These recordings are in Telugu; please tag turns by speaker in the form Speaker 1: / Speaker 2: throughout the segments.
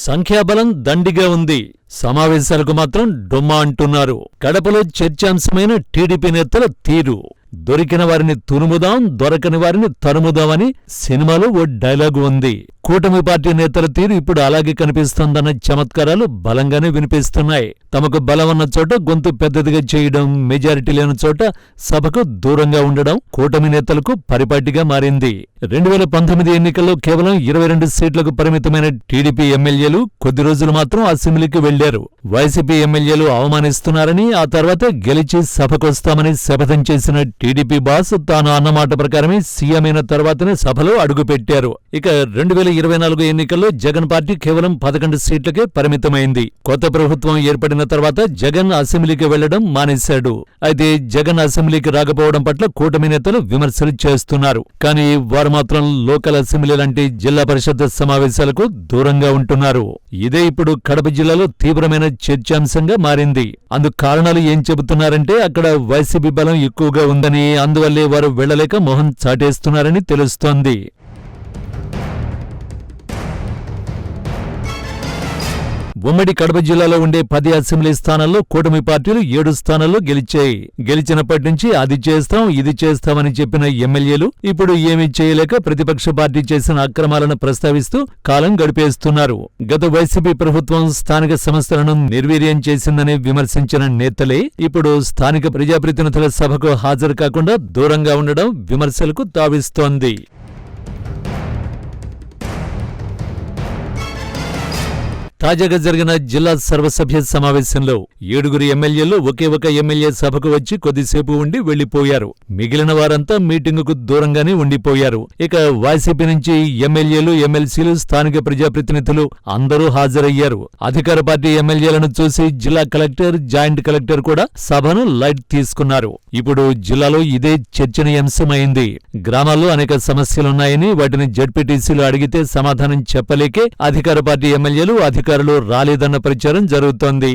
Speaker 1: సంఖ్యాబలం దండిగా ఉంది. సమావేశాలకు మాత్రం డొమ్మా అంటున్నారు. కడపలో చర్చాంశమైన టీడీపీ నేతల తీరు. దొరికిన వారిని తురుముదాం, దొరకని వారిని తరుముదామని సినిమాలో ఓ డైలాగు ఉంది. కూటమి పార్టీ నేతల తీరు ఇప్పుడు అలాగే కనిపిస్తోందన్న చమత్కారాలు బలంగానే వినిపిస్తున్నాయి. తమకు బలం ఉన్న చోట గొంతు పెద్దదిగా చేయడం, మెజారిటీ లేని చోట సభకు దూరంగా ఉండడం కూటమి నేతలకు పరిపాటిగా మారింది. 2019 ఎన్నికల్లో కేవలం 22 సీట్లకు పరిమితమైన టీడీపీ ఎమ్మెల్యేలు కొద్ది రోజులు మాత్రం అసెంబ్లీకి వెళ్లారు. వైసీపీ ఎమ్మెల్యేలు అవమానిస్తున్నారని, ఆ తర్వాత గెలిచి సభకొస్తామని శపథం చేసిన టీడీపీ బాస్ తాను అన్నమాట ప్రకారమే సీఎం అయిన తర్వాతనే సభలో అడుగుపెట్టారు. ఇక 2024 ఎన్నికల్లో జగన్ పార్టీ కేవలం 11 సీట్లకే పరిమితమైంది. కొత్త ప్రభుత్వం ఏర్పడిన తర్వాత జగన్ అసెంబ్లీకి వెళ్లడం మానేశాడు. అయితే జగన్ అసెంబ్లీకి రాకపోవడం పట్ల కూటమి నేతలు విమర్శలు చేస్తున్నారు. కానీ వారు మాత్రం లోకల్ అసెంబ్లీ లాంటి జిల్లా పరిషత్ సమావేశాలకు దూరంగా ఉంటున్నారు. ఇదే ఇప్పుడు కడప జిల్లాలో తీవ్రమైన చర్చాంశంగా మారింది. అందుకు కారణాలు ఏం చెబుతున్నారంటే అక్కడ వైసీపీ బలం ఎక్కువగా ఉందని, అందువల్లే వారు వెళ్లలేక మొహం చాటేస్తున్నారని తెలుస్తోంది. ఉమ్మడి కడప జిల్లాలో ఉండే 10 అసెంబ్లీ స్థానాల్లో కూటమి పార్టీలు 7 స్థానాల్లో గెలిచాయి. గెలిచినప్పటి నుంచి అది చేస్తాం, ఇది చేస్తామని చెప్పిన ఎమ్మెల్యేలు ఇప్పుడు ఏమీ చేయలేక ప్రతిపక్ష పార్టీ చేసిన అక్రమాలను ప్రస్తావిస్తూ కాలం గడిపేస్తున్నారు. గత వైసీపీ ప్రభుత్వం స్థానిక సంస్థలను నిర్వీర్యం చేసిందని విమర్శించిన నేతలే ఇప్పుడు స్థానిక ప్రజాప్రతినిధుల సభకు హాజరు కాకుండా దూరంగా ఉండడం విమర్శలకు తావిస్తోంది. తాజాగా జరిగిన జిల్లా సర్వసభ్య సమావేశంలో 7 ఎమ్మెల్యేలు ఒకే ఒక ఎమ్మెల్యే సభకు వచ్చి కొద్దిసేపు ఉండి వెళ్లిపోయారు. మిగిలిన వారంతా మీటింగుకు దూరంగానే ఉండిపోయారు. ఇక వైసీపీ నుంచి ఎమ్మెల్యేలు, ఎమ్మెల్సీలు, స్థానిక ప్రజాప్రతినిధులు అందరూ హాజరయ్యారు. అధికార పార్టీ ఎమ్మెల్యేలను చూసి జిల్లా కలెక్టర్, జాయింట్ కలెక్టర్ కూడా సభను లైట్ తీసుకున్నారు. ఇప్పుడు జిల్లాలో ఇదే చర్చనీయాంశమైంది. గ్రామాల్లో అనేక సమస్యలున్నాయని వాటిని జడ్పీటీసీలు అడిగితే సమాధానం చెప్పలేకే అధికార పార్టీ ఎమ్మెల్యేలు, అధికారులు రాలేదన్న ప్రచారం జరుగుతోంది.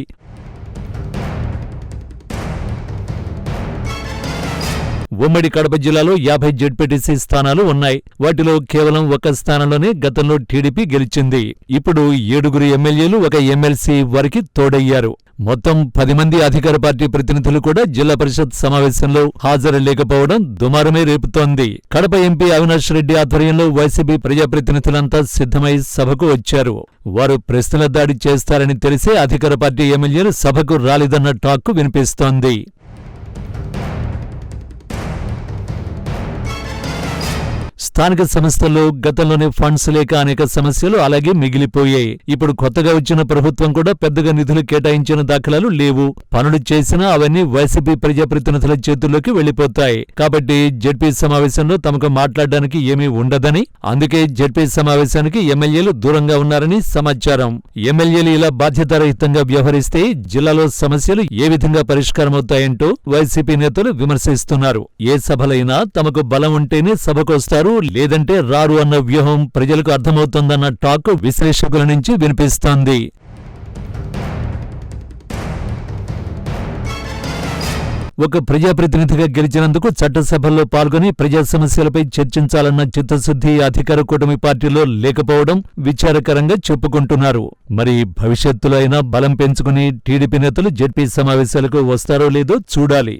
Speaker 1: ఉమ్మడి కడప జిల్లాలో 50 జడ్పీటీసీ స్థానాలు ఉన్నాయి. వాటిలో కేవలం ఒక స్థానంలోనే గతంలో టీడీపీ గెలిచింది. ఇప్పుడు 7 ఎమ్మెల్యేలు, ఒక ఎమ్మెల్సీ వారికి తోడయ్యారు. మొత్తం 10 మంది అధికార పార్టీ ప్రతినిధులు కూడా జిల్లా పరిషత్ సమావేశంలో హాజరు లేకపోవడం దుమారమే రేపుతోంది. కడప ఎంపీ అవినాష్ రెడ్డి ఆధ్వర్యంలో వైసీపీ ప్రజాప్రతినిధులంతా సిద్ధమై సభకు వచ్చారు. వారు ప్రశ్నల దాడి చేస్తారని తెలిసే అధికార పార్టీ ఎమ్మెల్యేలు సభకు రాలేదన్న టాక్ వినిపిస్తోంది. స్థానిక సంస్థల్లో గతంలోనే ఫండ్స్ లేక అనేక సమస్యలు అలాగే మిగిలిపోయాయి. ఇప్పుడు కొత్తగా వచ్చిన ప్రభుత్వం కూడా పెద్దగా నిధులు కేటాయించిన దాఖలాలు లేవు. పనులు చేసినా అవన్నీ వైసీపీ ప్రజాప్రతినిధుల చేతుల్లోకి వెళ్లిపోతాయి. కాబట్టి జడ్పీ సమావేశంలో తమకు మాట్లాడడానికి ఏమీ ఉండదని, అందుకే జడ్పీ సమావేశానికి ఎమ్మెల్యేలు దూరంగా ఉన్నారని సమాచారం. ఎమ్మెల్యేలు ఇలా బాధ్యతారహితంగా వ్యవహరిస్తే జిల్లాలో సమస్యలు ఏ విధంగా పరిష్కారమవుతాయంటూ వైసీపీ నేతలు విమర్శిస్తున్నారు. ఏ సభలైనా తమకు బలం ఉంటేనే సభకొస్తారు, లేదంటే రారు అన్న వ్యూహం ప్రజలకు అర్థమవుతోందన్న టాక్ విశ్లేషకుల నుంచి వినిపిస్తోంది. ఒక ప్రజాప్రతినిధిగా గెలిచినందుకు చట్టసభల్లో పాల్గొని ప్రజా సమస్యలపై చర్చించాలన్న చిత్తశుద్ధి అధికార కూటమి పార్టీలో లేకపోవడం విచారకరంగా చెప్పుకుంటున్నారు. మరి భవిష్యత్తులో అయినా బలం పెంచుకుని టీడీపీ నేతలు జడ్పీ సమావేశాలకు వస్తారో లేదో చూడాలి.